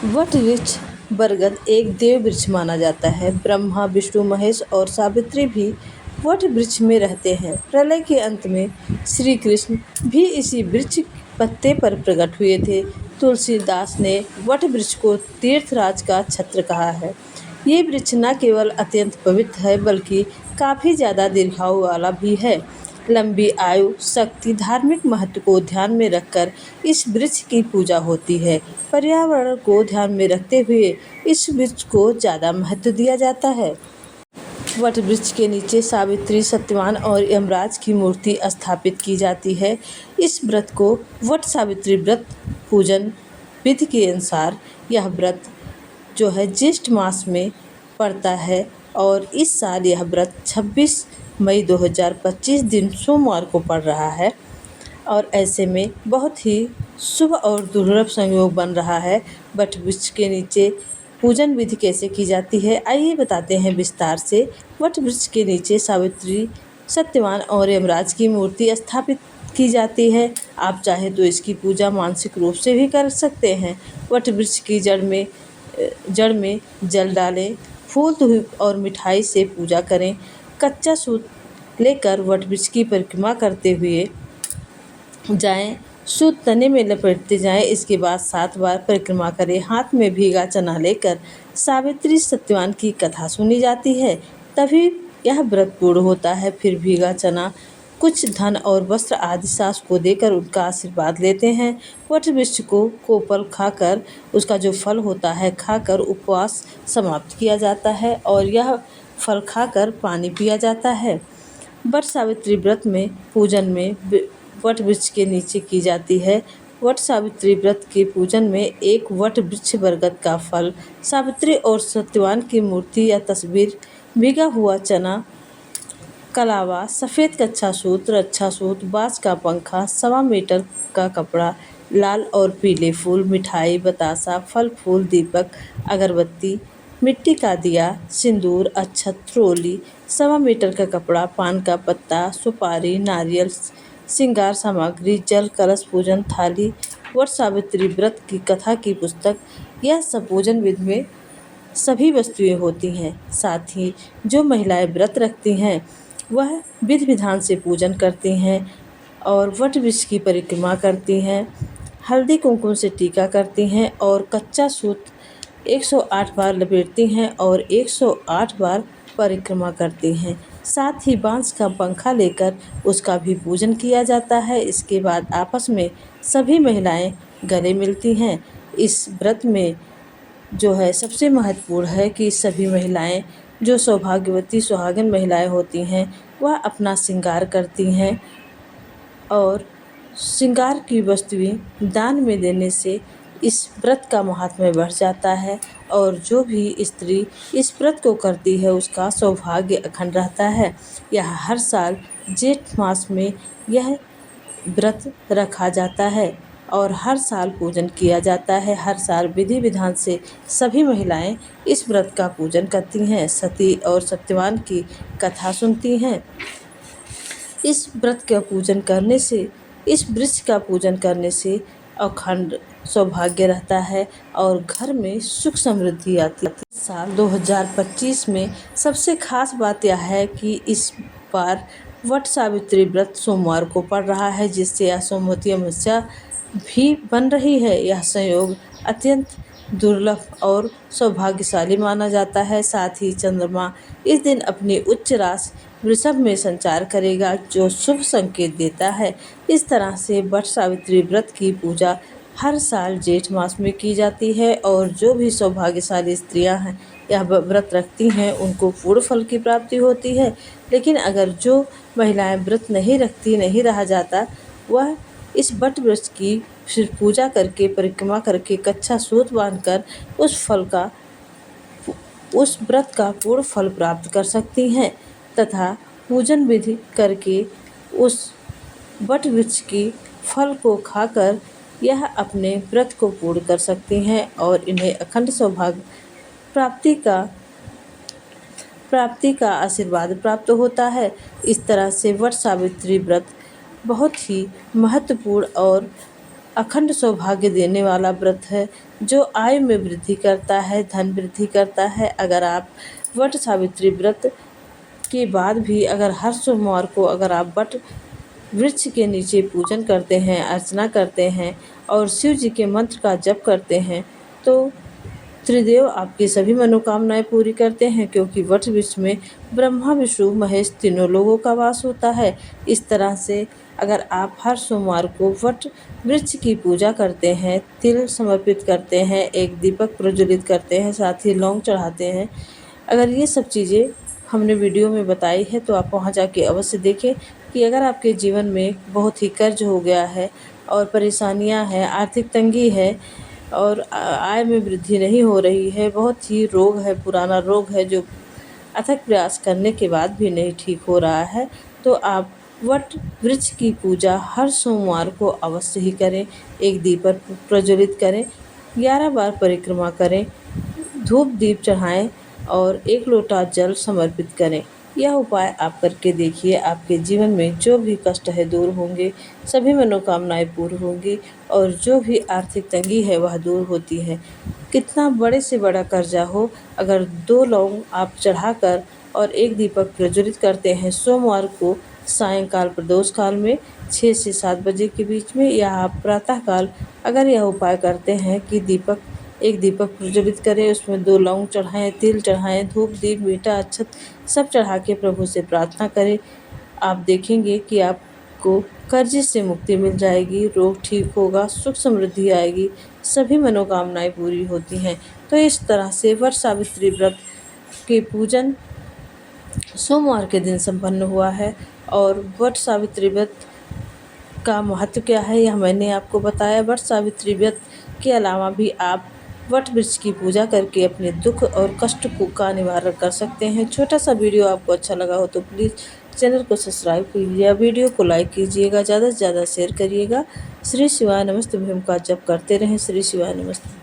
What वृक्ष बरगद एक देव वृक्ष माना जाता है। ब्रह्मा, विष्णु, महेश और सावित्री भी वट वृक्ष में रहते हैं। प्रलय के अंत में श्री कृष्ण भी इसी वृक्ष पत्ते पर प्रकट हुए थे। तुलसीदास ने वट वृक्ष को तीर्थराज का छत्र कहा है। ये वृक्ष न केवल अत्यंत पवित्र है बल्कि काफ़ी ज़्यादा दीर्घायु वाला भी है। लंबी आयु, शक्ति, धार्मिक महत्व को ध्यान में रखकर इस वृक्ष की पूजा होती है। पर्यावरण को ध्यान में रखते हुए इस वृक्ष को ज़्यादा महत्व दिया जाता है। वट वृक्ष के नीचे सावित्री, सत्यवान और यमराज की मूर्ति स्थापित की जाती है। इस व्रत को वट सावित्री व्रत पूजन विधि के अनुसार यह व्रत जो है ज्येष्ठ मास में पड़ता है और इस साल यह व्रत 26 मई 2025 दिन सोमवार को पड़ रहा है और ऐसे में बहुत ही शुभ और दुर्लभ संयोग बन रहा है। वट वृक्ष के नीचे पूजन विधि कैसे की जाती है, आइए बताते हैं विस्तार से। वट वृक्ष के नीचे सावित्री, सत्यवान और यमराज की मूर्ति स्थापित की जाती है। आप चाहे तो इसकी पूजा मानसिक रूप से भी कर सकते हैं। वट वृक्ष की जड़ में जल डालें, फूल, धूप और मिठाई से पूजा करें। कच्चा सूत लेकर वट वृक्ष की परिक्रमा करते हुए जाएं, सूत तने में लपेटते जाएं। इसके बाद 7 बार परिक्रमा करें। हाथ में भीगा चना लेकर सावित्री, सत्यवान की कथा सुनी जाती है, तभी यह व्रत पूर्ण होता है। फिर भीगा चना, कुछ धन और वस्त्र आदि सास को देकर उनका आशीर्वाद लेते हैं। वट वृक्ष को फल खाकर, उसका जो फल होता है खाकर उपवास समाप्त किया जाता है और यह फल खाकर पानी पिया जाता है। वट सावित्री व्रत में पूजन में वट वृक्ष के नीचे की जाती है। वट सावित्री व्रत के पूजन में एक वट वृक्ष बरगद का फल, सावित्री और सत्यवान की मूर्ति या तस्वीर, भीगा हुआ चना, कलावा, सफ़ेद कच्चा सूत, रक्षा सूत, बाँस का पंखा, 1.25 मीटर का कपड़ा, लाल और पीले फूल, मिठाई, बतासा, फल फूल, दीपक, अगरबत्ती, मिट्टी का दिया, सिंदूर, अक्षत, ट्रोली, 1.25 मीटर का कपड़ा, पान का पत्ता, सुपारी, नारियल, श्रृंगार सामग्री, जल, कलश, पूजन थाली, वट सावित्री व्रत की कथा की पुस्तक, यह सब पूजन विधि में सभी वस्तुएं होती हैं। साथ ही जो महिलाएं व्रत रखती हैं वह विधि विधान से पूजन करती हैं और वट वृक्ष की परिक्रमा करती हैं, हल्दी कुमकुम से टीका करती हैं और कच्चा सूत 108 बार लपेटती हैं और 108 बार परिक्रमा करती हैं। साथ ही बाँस का पंखा लेकर उसका भी पूजन किया जाता है। इसके बाद आपस में सभी महिलाएं गले मिलती हैं। इस व्रत में जो है सबसे महत्वपूर्ण है कि सभी महिलाएं, जो सौभाग्यवती सुहागिन महिलाएं होती हैं, वह अपना श्रृंगार करती हैं और श्रृंगार की वस्तुएं दान में देने से इस व्रत का महात्म्य बढ़ जाता है और जो भी स्त्री इस व्रत को करती है उसका सौभाग्य अखंड रहता है। यह हर साल जेठ मास में यह व्रत रखा जाता है और हर साल पूजन किया जाता है। हर साल विधि विधान से सभी महिलाएं इस व्रत का पूजन करती हैं, सती और सत्यवान की कथा सुनती हैं। इस व्रत का पूजन करने से, इस वृक्ष का पूजन करने से अखंड सौभाग्य रहता है और घर में सुख समृद्धि आती है। साल 2025 में सबसे खास बात यह है कि इस बार वट सावित्री व्रत सोमवार को पड़ रहा है, जिससे यह सोमवती अमावस्या भी बन रही है। यह संयोग अत्यंत दुर्लभ और सौभाग्यशाली माना जाता है। साथ ही चंद्रमा इस दिन अपनी उच्च राशि वृषभ में संचार करेगा, जो शुभ संकेत देता है। इस तरह से वट सावित्री व्रत की पूजा हर साल जेठ मास में की जाती है और जो भी सौभाग्यशाली स्त्रियां हैं यह व्रत रखती हैं उनको पूर्ण फल की प्राप्ति होती है। लेकिन अगर जो महिलाएं व्रत नहीं रखती, नहीं रहा जाता, वह इस वट वृक्ष की फिर पूजा करके, परिक्रमा करके, कच्चा सूत बांधकर उस व्रत का पूर्ण फल प्राप्त कर सकती हैं तथा पूजन विधि करके उस वट वृक्ष की फल को खाकर यह अपने व्रत को पूर्ण कर सकती हैं और इन्हें अखंड सौभाग्य प्राप्ति का आशीर्वाद प्राप्त होता है। इस तरह से वट सावित्री व्रत बहुत ही महत्वपूर्ण और अखंड सौभाग्य देने वाला व्रत है, जो आयु में वृद्धि करता है, धन वृद्धि करता है। अगर आप वट सावित्री व्रत के बाद भी अगर हर सोमवार को अगर आप वट वृक्ष के नीचे पूजन करते हैं, अर्चना करते हैं और शिव जी के मंत्र का जप करते हैं, तो त्रिदेव आपकी सभी मनोकामनाएं पूरी करते हैं, क्योंकि वट वृक्ष में ब्रह्मा विष्णु महेश तीनों लोगों का वास होता है। इस तरह से अगर आप हर सोमवार को वट वृक्ष की पूजा करते हैं, तिल समर्पित करते हैं, एक दीपक प्रज्वलित करते हैं, साथ ही लौंग चढ़ाते हैं, अगर ये सब चीज़ें हमने वीडियो में बताई है तो आप वहाँ जाके अवश्य देखें कि अगर आपके जीवन में बहुत ही कर्ज हो गया है और परेशानियां हैं, आर्थिक तंगी है और आय में वृद्धि नहीं हो रही है, बहुत ही रोग है, पुराना रोग है जो अथक प्रयास करने के बाद भी नहीं ठीक हो रहा है, तो आप वट वृक्ष की पूजा हर सोमवार को अवश्य ही करें। एक दीपक प्रज्वलित करें, 11 बार परिक्रमा करें, धूप दीप चढ़ाएं और 1 लोटा जल समर्पित करें। यह उपाय आप करके देखिए, आपके जीवन में जो भी कष्ट है दूर होंगे, सभी मनोकामनाएं पूर्ण होंगी और जो भी आर्थिक तंगी है वह दूर होती है। कितना बड़े से बड़ा कर्जा हो, अगर 2 लौंग आप चढ़ाकर और 1 दीपक प्रज्वलित करते हैं सोमवार को सायंकाल प्रदोष काल में 6 से 7 बजे के बीच में, या आप प्रातः काल अगर यह उपाय करते हैं कि एक दीपक प्रज्वलित करें, उसमें 2 लौंग चढ़ाएं, तिल चढ़ाएं, धूप दीप मीठा अक्षत सब चढ़ा के प्रभु से प्रार्थना करें, आप देखेंगे कि आपको कर्जे से मुक्ति मिल जाएगी, रोग ठीक होगा, सुख समृद्धि आएगी, सभी मनोकामनाएं पूरी होती हैं। तो इस तरह से वट सावित्री व्रत के पूजन सोमवार के दिन संपन्न हुआ है। और वट सावित्री व्रत का महत्व क्या है यह मैंने आपको बताया। वट सावित्री व्रत के अलावा भी आप वट वृक्ष की पूजा करके अपने दुख और कष्ट का निवारण कर सकते हैं। छोटा सा वीडियो आपको अच्छा लगा हो तो प्लीज़ चैनल को सब्सक्राइब कीजिए, वीडियो को लाइक कीजिएगा, ज़्यादा से ज़्यादा शेयर करिएगा। श्री शिवाय नमस्तुभ्यम का जप करते रहें। श्री शिवाय नमस्तुभ्यम।